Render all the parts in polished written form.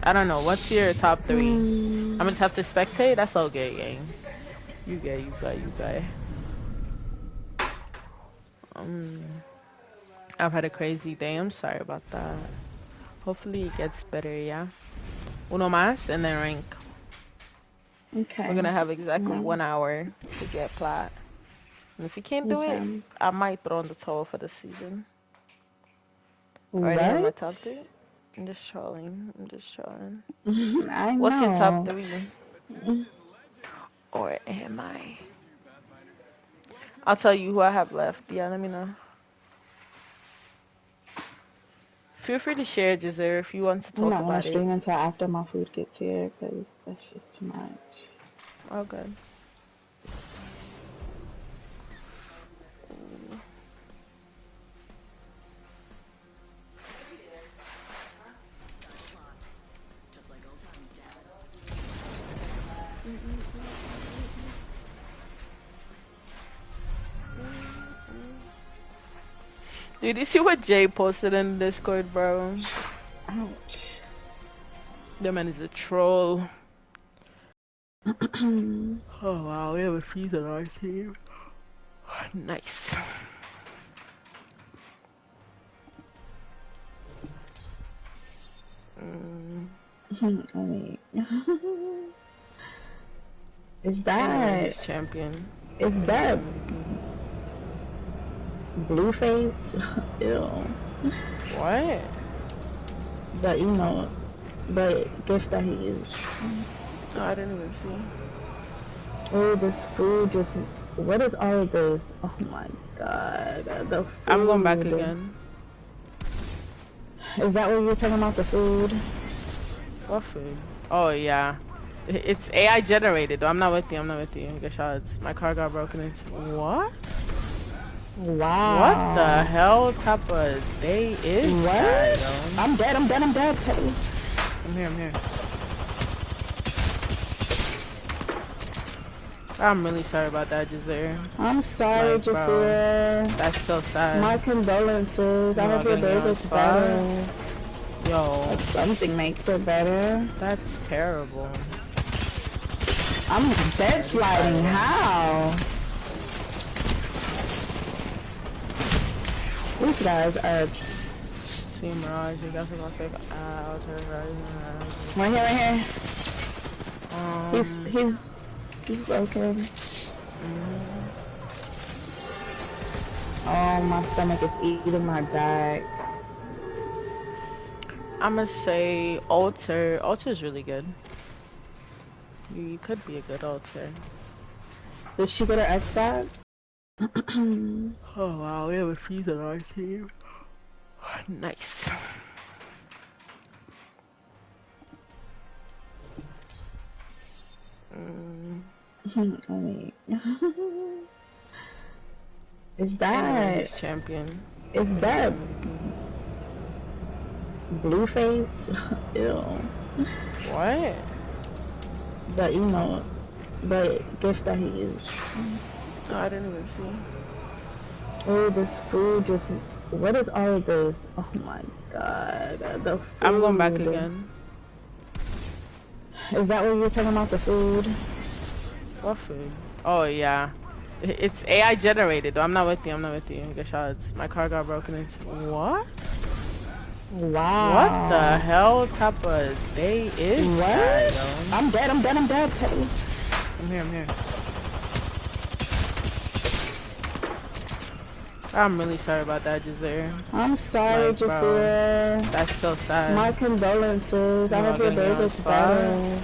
I don't know. What's your top 3? Mm, I'm just have to spectate. That's okay, gang. You gay, you gay, you gay. I've had a crazy day. I'm sorry about that. Hopefully it gets better, yeah? Uno más and then rank. okay. We're gonna have exactly Yeah. 1 hour to get plat. And if you can't do it, Okay. I might throw on the toll for the season. I already have my What? top 3. I'm just trolling. I'm just trolling. I What's your top know. 3? Or am I? I'll tell you who I have left. Yeah, let me know. Feel free to share, Giselle, if you want to I'm talk not gonna about it. stream until after my food gets here because that's just too much. Oh, good. Dude, you see what Jay posted in Discord, bro? Ouch. The man is a troll. Oh wow, we have a freeze on our team. Nice. I mean, is Anyway, that he's champion. is that Blueface? Ew. What? The emote, the gift that he used. Oh, I didn't even see. Oh, this food just. What is all of this? Oh my god, the food. I'm going back again. Is that what you're talking about, the food? What food? Oh yeah. It's AI generated though. I'm not with you. I'm not with you. Good shots. My car got broken into. What? Wow. What the hell type of day is that, yo? I'm dead, I'm dead, Teddy. I'm here. I'm really sorry about that, Giselle. I'm sorry, Like, bro, Giselle. that's so sad. My condolences. I hope your day gets better. Yo. If something makes it better. That's terrible. I'm dead sliding. How? These guys are. See Mirage, you guys are gonna say out Right here. He's broken. Oh, my stomach is eating my back. I'ma say Alter. Alter's really good. You could be a good Alter. Did she get her Xbox? Oh wow, we have a freeze on our team. Nice. I mean, is that anyway, he's champion. Is that Blueface? Ew. What? The emote, the gift that he used. Oh, I didn't even see. Oh, this food just. What is all of this? Oh my god, the food. I'm going back again. Is that what you're talking about, the food? What food? Oh yeah. It's AI generated though. I'm not with you. I'm not with you. Good shots. My car got broken into. What? Wow. What the hell type of day is that, yo? I'm dead, Teddy. I'm here. I'm really sorry about that, Giselle. I'm sorry, Like, bro, Giselle. that's so sad. My condolences. I hope your day gets better.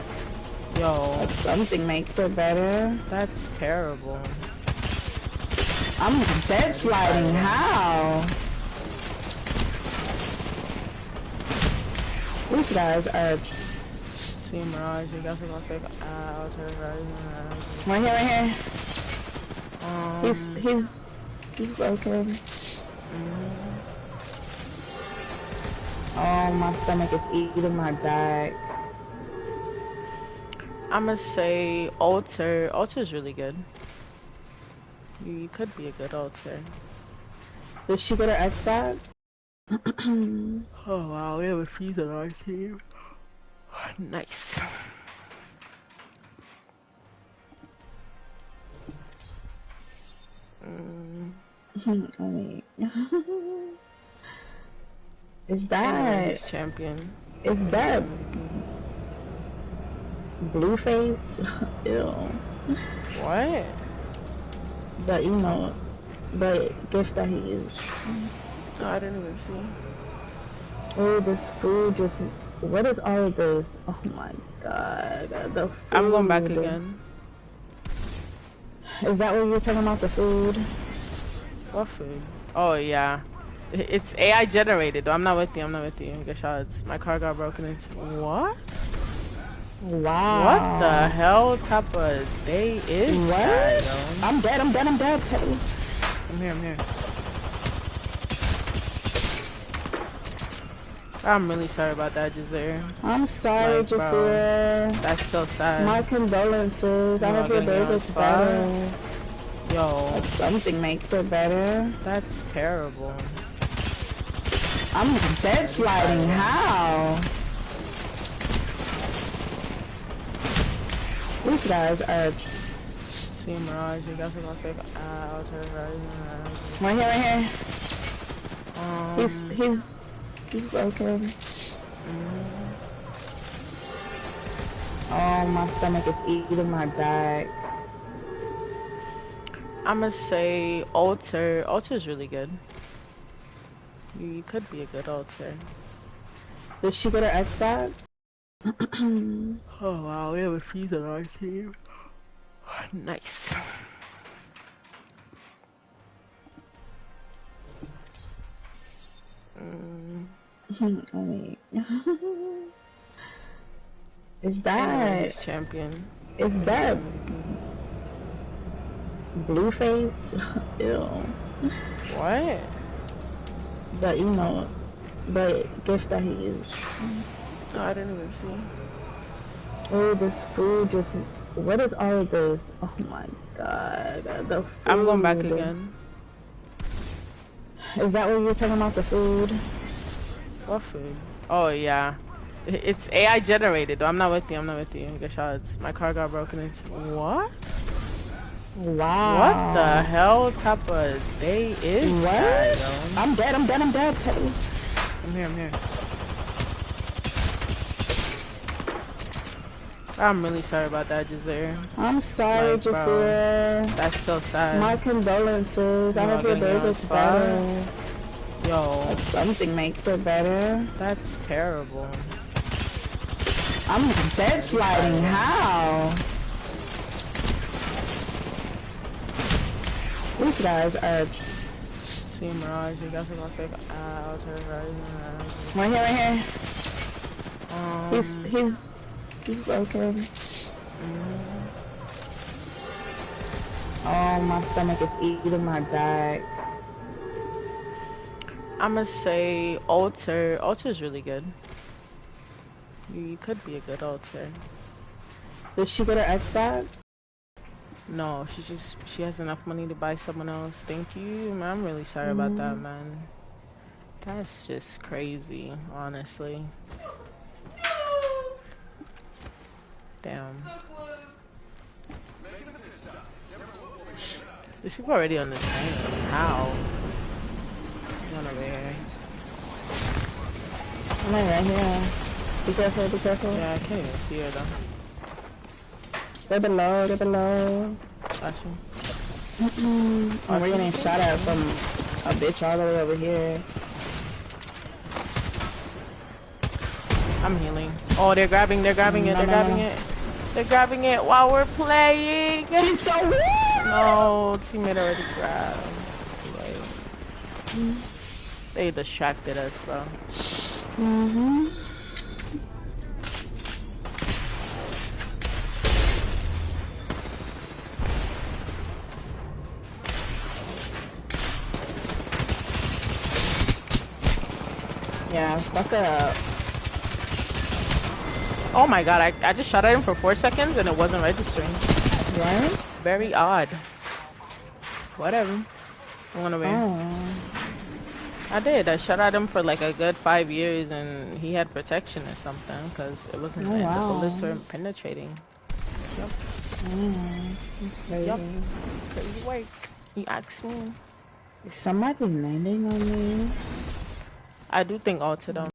Yo. If something makes it better. That's terrible. I'm dead sliding. How? These guys are. See Mirage, you guys are gonna say out Right here. He's broken. Oh, my stomach is eating my back. I'ma say Alter. Alter's really good. You could be a good Alter. Did she get her Xbox? Oh wow, we have a freeze on our team. Nice. I mean, is Anyways, that champion. is that Blueface? Ew. What? The emote, the gift that he used. Oh, I didn't even see. Oh, this food just. What is all of this? Oh my god, the food. I'm going back again. Is that what you're talking about, the food? What food? Oh yeah. It's AI generated though. I'm not with you. I'm not with you. Good shots. My car got broken into. What? Wow. What the hell type of day is that, yo? I'm dead, Teddy. I'm here. I'm really sorry about that, Giselle. I'm sorry, Like, bro, Giselle. that's so sad. My condolences. I hope your day gets better. Yo. If something makes it better. That's terrible. I'm dead sliding. How? These guys are. See Mirage, you guys are gonna say Right here. He's broken. Oh, my stomach is eating my back. I'ma say Alter. Alter's really good. You could be a good Alter. Did she go to Xbox? Oh wow, we have a freeze on our team. Nice. I mean, is that Anyways, champion? Is that Blueface? Ew. What? The emote, the gift that he used. Oh, I didn't even see. Oh, this food just. What is all of this? Oh my god, the food. I'm going back again. Is that what you're talking about, the food? What food? Oh yeah. It's AI generated though. I'm not with you. I'm not with you. Good shots. My car got broken into. What? Wow. What the hell type of day is that, yo? I'm dead, Teddy. I'm here. I'm really sorry about that, Giselle. I'm sorry, Like, bro, Giselle. that's so sad. My condolences. I hope your day gets better. Yo. If something makes it better. That's terrible. I'm dead sliding. How? These guys are. See Mirage, you guys are gonna say Right here. He's broken. Oh, my stomach is eating my back. I'ma say Alter. Alter's really good. You could be a good Alter. Did she go to Xbox? No, she has enough money to buy someone else. Thank you. Man, I'm really sorry about that, man. That's just crazy, honestly. Damn. There's people already on this thing. How? One over here. I'm right here. Be careful. Yeah, I can't even see her though. They're below. Gotcha. We're getting shot at from a bitch all the way over here. I'm healing. Oh, they're grabbing it. They're grabbing it while we're playing. She's so weird. No, teammate already grabbed. They distracted us, bro. Yeah, fuck up. Oh my god, I just shot at him for 4 seconds and it wasn't registering. Right? Very odd. Whatever. I'm gonna win. I did. I shot at him for like a good 5 years, and he had protection or something, because it wasn't. Oh, The wow. bullets weren't penetrating. Yep. That's crazy. Yep. Crazy work. You asked me. Is somebody landing on me? I do think all to them.